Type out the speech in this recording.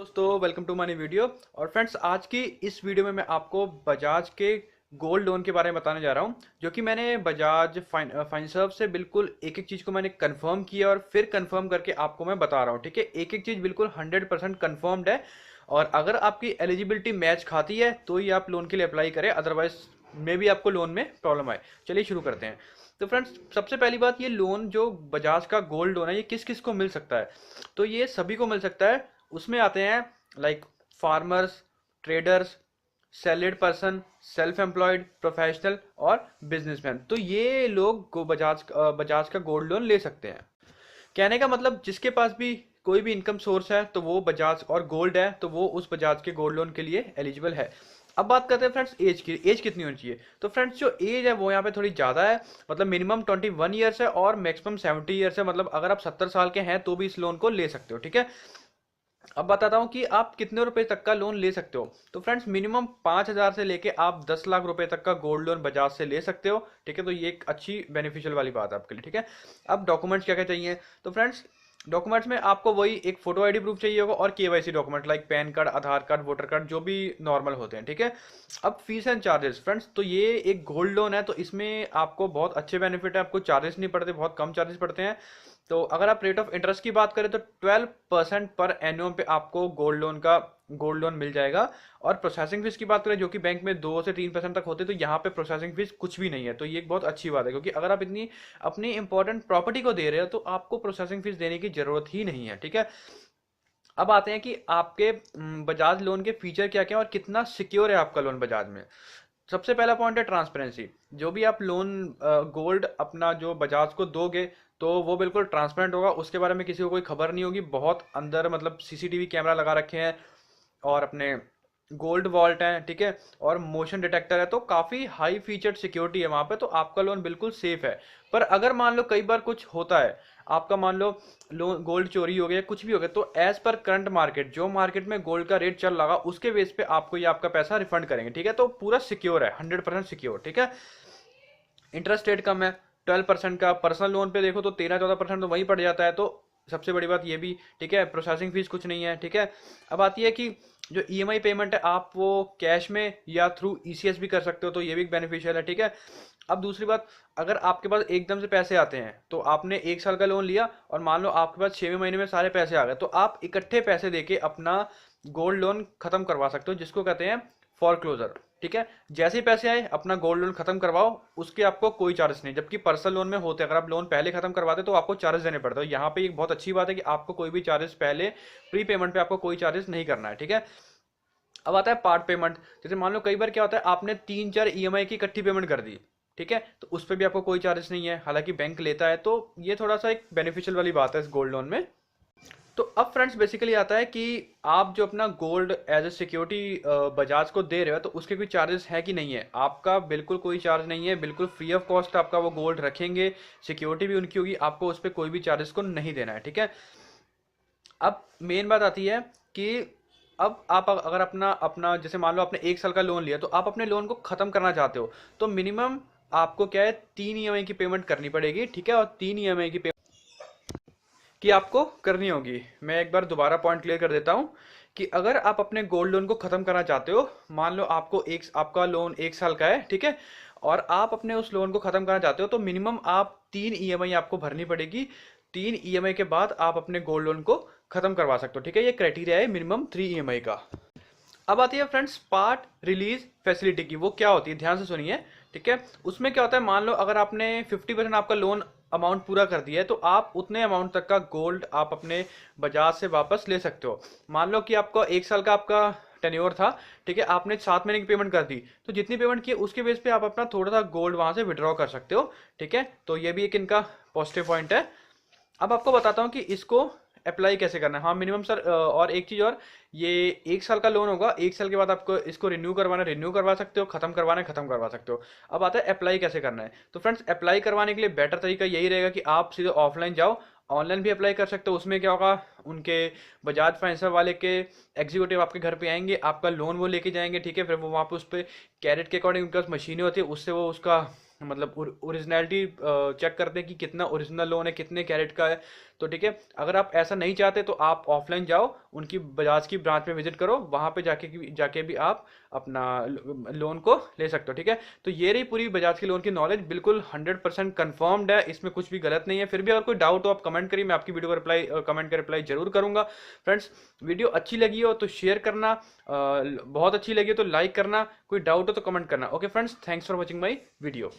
दोस्तों, welcome to my video. और friends, आज की इस वीडियो में मैं आपको बजाज के गोल्ड लोन के बारे में बताने जा रहा हूं, जो कि मैंने बजाज फाइनसर्व से बिल्कुल एक एक चीज़ को मैंने कंफर्म किया और फिर कंफर्म करके आपको मैं बता रहा हूं। ठीक है, एक एक चीज़ बिल्कुल 100% कंफर्म्ड है। और अगर आपकी एलिजिबिलिटी मैच खाती है तो ही आप लोन के लिए अप्लाई करें, अदरवाइज मे भी आपको लोन में प्रॉब्लम आए। चलिए शुरू करते हैं। तो फ्रेंड्स, सबसे पहली बात, ये लोन जो बजाज का गोल्ड लोन है ये किस किस को मिल सकता है? तो ये सभी को मिल सकता है। उसमें आते हैं like farmers, traders, salaried person, self employed, professional और बिजनेसमैन। तो ये लोग को बजाज का गोल्ड लोन ले सकते हैं। कहने का मतलब, जिसके पास भी कोई भी इनकम सोर्स है तो वो बजाज, और गोल्ड है तो वो उस बजाज के गोल्ड लोन के लिए एलिजिबल है। अब बात करते हैं फ्रेंड्स एज की। एज कितनी होनी चाहिए? तो फ्रेंड्स, जो एज है वो यहाँ पे थोड़ी ज़्यादा है। मतलब मिनिमम 21 ईयर्स है और मैक्सिमम 70 ईयर्स है। मतलब अगर आप 70 साल के हैं तो भी इस लोन को ले सकते हो। ठीक है, अब बताता हूँ कि आप कितने रुपए तक का लोन ले सकते हो। तो फ्रेंड्स, मिनिमम 5,000 से लेके आप 10 लाख रुपए तक का गोल्ड लोन बजाज से ले सकते हो। ठीक है, तो ये एक अच्छी बेनिफिशियल वाली बात है आपके लिए। ठीक है, अब डॉक्यूमेंट्स क्या क्या चाहिए? तो फ्रेंड्स, डॉक्यूमेंट्स में आपको वही एक फोटो आईडी प्रूफ चाहिए होगा और KYC document like PAN card, Aadhaar card, voter card, जो भी नॉर्मल होते हैं। ठीक है, अब फीस एंड चार्जेस फ्रेंड्स, तो ये एक गोल्ड लोन है तो इसमें आपको बहुत अच्छे बेनिफिट है। आपको चार्जेस नहीं पड़ते, बहुत कम चार्जेस पड़ते हैं। तो अगर आप रेट ऑफ इंटरेस्ट की बात करें तो 12% पर एनुअम पे आपको गोल्ड लोन मिल जाएगा। और प्रोसेसिंग फीस की बात करें, जो कि बैंक में 2 से 3% तक होते हैं, तो यहाँ पे प्रोसेसिंग फीस कुछ भी नहीं है। तो ये एक बहुत अच्छी बात है, क्योंकि अगर आप इतनी अपनी इंपॉर्टेंट प्रॉपर्टी को दे रहे हो तो आपको प्रोसेसिंग फीस देने की जरूरत ही नहीं है। ठीक है, अब आते हैं कि आपके बजाज लोन के फीचर क्या क्या है और कितना सिक्योर है आपका लोन बजाज में। सबसे पहला पॉइंट है ट्रांसपेरेंसी। जो भी आप लोन गोल्ड अपना जो बजाज को दोगे तो वो बिल्कुल ट्रांसपेरेंट होगा, उसके बारे में किसी को कोई खबर नहीं होगी। बहुत अंदर मतलब सीसीटीवी कैमरा लगा रखे हैं और अपने गोल्ड वॉल्ट है। ठीक है, और मोशन डिटेक्टर है, तो काफ़ी हाई फीचर्ड सिक्योरिटी है वहाँ पे, तो आपका लोन बिल्कुल सेफ है। पर अगर मान लो कई बार कुछ होता है, आपका मान लो लोन गोल्ड चोरी हो गया, कुछ भी हो गया, तो एज पर करंट मार्केट, जो मार्केट में गोल्ड का रेट चल रहा उसके बेस पे आपको ये आपका पैसा रिफंड करेंगे। ठीक है, तो पूरा सिक्योर है, 100% सिक्योर। ठीक है, इंटरेस्ट रेट कम है 12% का। पर्सनल लोन पे देखो तो 13-14% तो वहीं पड़ जाता है। तो सबसे बड़ी बात ये भी। ठीक है, प्रोसेसिंग फीस कुछ नहीं है। ठीक है, अब आती है कि जो ईएमआई पेमेंट है आप वो कैश में या थ्रू ईसीएस भी कर सकते हो, तो ये भी बेनिफिशियल है। ठीक है, अब दूसरी बात, अगर आपके पास एकदम से पैसे आते हैं तो आपने 1 साल का लोन लिया और मान लो आपके पास 6वें महीने में सारे पैसे आ गए, तो आप इकट्ठे पैसे देके अपना गोल्ड लोन खत्म करवा सकते हो, जिसको कहते हैं फॉर क्लोजर। ठीक है, जैसे ही पैसे आए अपना गोल्ड लोन खत्म करवाओ, उसके आपको कोई चार्ज नहीं। जबकि पर्सनल लोन में होते हैं, अगर आप लोन पहले खत्म करवाते तो आपको चार्ज देने पड़ते हैं। यहाँ पे एक बहुत अच्छी बात है कि आपको कोई भी चार्जेस पहले प्री पेमेंट पे आपको कोई चार्जेस नहीं करना है। ठीक है, अब आता है पार्ट पेमेंट। जैसे मान लो कई बार क्या होता है, आपने 3-4 ईएमआई की इकट्ठी पेमेंट कर दी। ठीक है, तो उस पर भी आपको कोई चार्जेस नहीं है, हालांकि बैंक लेता है। तो ये थोड़ा सा एक बेनिफिशियल वाली बात है इस गोल्ड लोन में। तो अब फ्रेंड्स बेसिकली आता है कि आप जो अपना gold as a security Bajaj को दे रहे हो तो उसके कोई चार्जेस है कि नहीं है। आपका बिल्कुल कोई चार्ज नहीं है, बिल्कुल फ्री ऑफ कॉस्ट आपका वो गोल्ड रखेंगे। सिक्योरिटी भी उनकी होगी, आपको उस पर कोई भी चार्जेस को नहीं देना है। ठीक है, अब मेन बात आती है कि अब आप अगर अपना अपना जैसे मान लो आपने 1 साल का लोन लिया, तो आप अपने लोन को खत्म करना चाहते हो, तो मिनिमम आपको क्या है, 3 ईएमआई की पेमेंट करनी पड़ेगी। ठीक है, और 3 ईएमआई की आपको करनी होगी। मैं एक बार दोबारा पॉइंट क्लियर कर देता हूँ कि अगर आप अपने गोल्ड लोन को खत्म करना चाहते हो, मान लो आपका लोन 1 साल का है। ठीक है, और आप अपने उस लोन को खत्म करना चाहते हो, तो मिनिमम आप 3 ईएमआई आपको भरनी पड़ेगी। 3 ईएमआई के बाद आप अपने गोल्ड लोन को खत्म करवा सकते हो। ठीक है, ये क्राइटेरिया है मिनिमम 3 ईएमआई का। अब आती है फ्रेंड्स पार्ट रिलीज फैसिलिटी की। वो क्या होती है, ध्यान से सुनिए। ठीक है, उसमें क्या होता है, मान लो अगर आपने 50% आपका लोन अमाउंट पूरा कर दिया है, तो आप उतने अमाउंट तक का गोल्ड आप अपने बजाज से वापस ले सकते हो। मान लो कि आपका 1 साल का आपका टेन्योर था। ठीक है, आपने 7 महीने की पेमेंट कर दी, तो जितनी पेमेंट की उसके बेस पे आप अपना थोड़ा सा गोल्ड वहां से विड्रॉ कर सकते हो। ठीक है, तो ये भी एक इनका पॉजिटिव पॉइंट है। अब आपको बताता हूँ कि इसको अप्लाई कैसे करना है। हाँ मिनिमम सर, और एक चीज़ और, ये 1 साल का लोन होगा। 1 साल के बाद आपको इसको रिन्यू करवा सकते हो, खत्म करवाना है खत्म करवा सकते हो। अब आता है अप्लाई कैसे करना है। तो फ्रेंड्स, अप्लाई करवाने के लिए बेटर तरीका यही रहेगा कि आप सीधे ऑफलाइन जाओ। ऑनलाइन भी अप्लाई कर सकते हो। उसमें क्या होगा, उनके बजाज फाइनेंसर वाले के एग्जीक्यूटिव आपके घर पे आएंगे, आपका लोन वो लेके जाएंगे। ठीक है, फिर वो वहाँ पे उस पर कैरेट के अकॉर्डिंग उनके पास मशीनें होती है, उससे वो उसका मतलब ओरिजिनलिटी चेक करते हैं कि कितना ओरिजिनल लोन है, कितने कैरेट का है। तो ठीक है, अगर आप ऐसा नहीं चाहते तो आप ऑफलाइन जाओ, उनकी बजाज की ब्रांच में विजिट करो, वहां पे जाके भी आप अपना लोन को ले सकते हो। ठीक है, तो ये रही पूरी बजाज की लोन की नॉलेज, बिल्कुल 100% कंफर्म्ड है, इसमें कुछ भी गलत नहीं है। फिर भी अगर कोई डाउट हो आप कमेंट करिए, मैं आपकी वीडियो का रिप्लाई, कमेंट का रिप्लाई जरूर करूंगा। फ्रेंड्स, वीडियो अच्छी लगी हो तो शेयर करना, बहुत अच्छी लगी हो तो लाइक करना, कोई डाउट हो तो कमेंट करना। Okay friends, thanks for watching my video.